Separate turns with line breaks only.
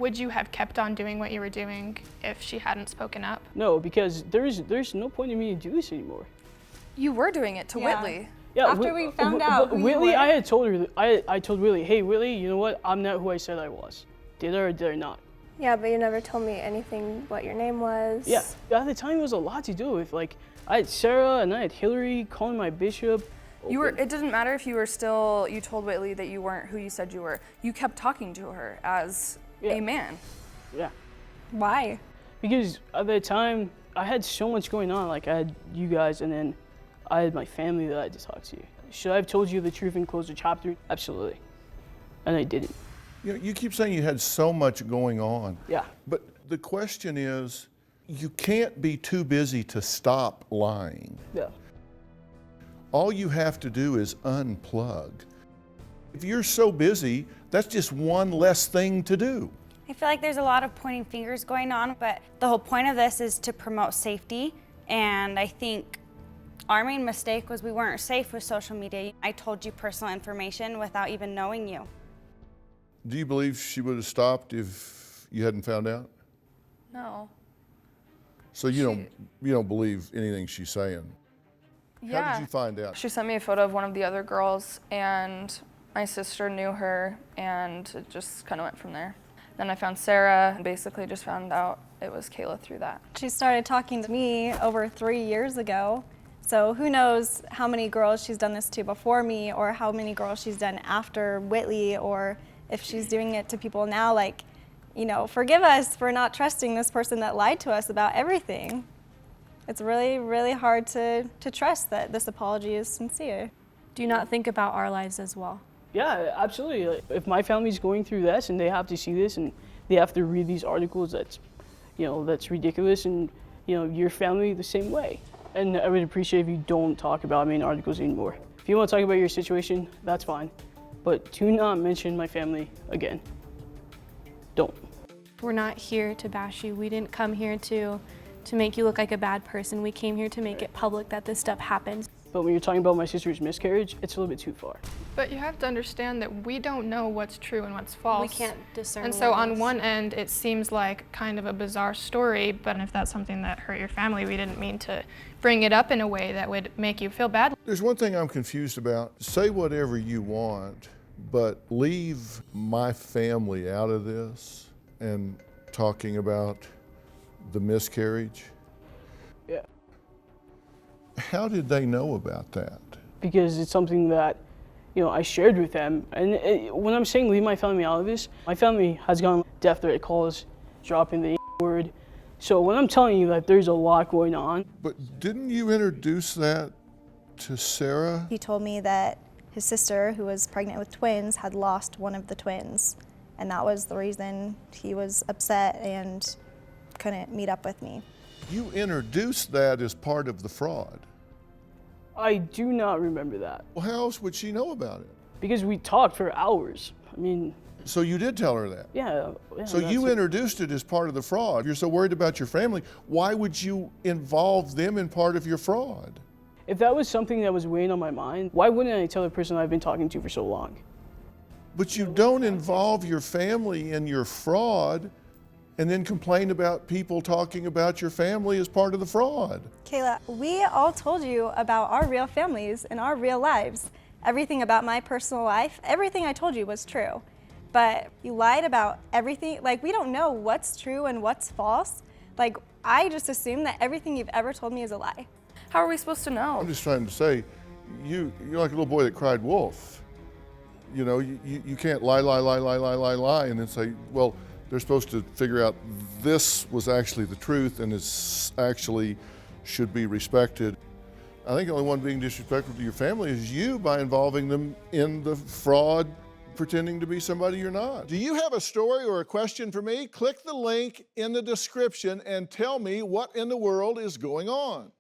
Would you have kept on doing what you were doing if she hadn't spoken up?
No, because there's no point in me to do this anymore.
You were doing it to Whitley.
Yeah,
After we found out who you
Whitley,
were.
I had told her, I told Whitley, hey Whitley, you know what? I'm not who I said I was. Did I or did I not?
Yeah, but you never told me anything, what your name was.
Yeah, at the time it was a lot to do with. Like, I had Sarah and I had Hillary calling my bishop.
It didn't matter if you were still, you told Whitley that you weren't who you said you were. You kept talking to her as a man.
Yeah.
Why?
Because at the time, I had so much going on. Like, I had you guys, and then I had my family that I had to talk to. Should I have told you the truth and closed the chapter? Absolutely. And I didn't.
You know, you keep saying you had so much going on.
Yeah.
But the question is, you can't be too busy to stop lying.
Yeah.
All you have to do is unplug. If you're so busy, that's just one less thing to do.
I feel like there's a lot of pointing fingers going on, but the whole point of this is to promote safety. And I think our main mistake was we weren't safe with social media. I told you personal information without even knowing you.
Do you believe she would have stopped if you hadn't found out?
No.
So you don't believe anything she's saying?
Yeah.
How did you find out?
She sent me a photo of one of the other girls, and my sister knew her, and it just kind of went from there. Then I found Sarah, and basically just found out it was Kayla through that.
She started talking to me over 3 years ago. So who knows how many girls she's done this to before me, or how many girls she's done after Whitley, or if she's doing it to people now. Like, you know, forgive us for not trusting this person that lied to us about everything. It's really, really hard to trust that this apology is sincere.
Do you not think about our lives as well?
Yeah, absolutely. Like, if my family's going through this and they have to see this and they have to read these articles, that's ridiculous. And, you know, your family the same way. And I would appreciate if you don't talk about me in articles anymore. If you want to talk about your situation, that's fine. But do not mention my family again. Don't.
We're not here to bash you. We didn't come here to make you look like a bad person. We came here to make it public that this stuff happened.
But when you're talking about my sister's miscarriage, it's a little bit too far.
But you have to understand that we don't know what's true and what's false.
We can't discern.
And so on one end, it seems like kind of a bizarre story, but if that's something that hurt your family, we didn't mean to bring it up in a way that would make you feel bad.
There's one thing I'm confused about. Say whatever you want, but leave my family out of this and talking about the miscarriage.
Yeah.
How did they know about that?
Because it's something that, you know, I shared with them. And when I'm saying leave my family out of this, my family has gotten death threat calls, dropping the word. So when I'm telling you that there's a lot going on.
But didn't you introduce that to Sarah?
He told me that his sister, who was pregnant with twins, had lost one of the twins. And that was the reason he was upset and couldn't meet up with me.
You introduced that as part of the fraud.
I do not remember that.
Well, how else would she know about it?
Because we talked for hours. I mean.
So you did tell her that?
Yeah.
So you introduced it as part of the fraud. If you're so worried about your family, why would you involve them in part of your fraud?
If that was something that was weighing on my mind, why wouldn't I tell the person I've been talking to for so long?
But you don't involve your family in your fraud and then complain about people talking about your family as part of the fraud.
Kayla, we all told you about our real families and our real lives. Everything about my personal life, everything I told you was true. But you lied about everything. Like, we don't know what's true and what's false. Like, I just assume that everything you've ever told me is a lie.
How are we supposed to know?
I'm just trying to say, you're like a little boy that cried wolf. You know, you can't lie, and then say, well, they're supposed to figure out this was actually the truth and it's actually should be respected. I think the only one being disrespectful to your family is you by involving them in the fraud, pretending to be somebody you're not. Do you have a story or a question for me? Click the link in the description and tell me what in the world is going on.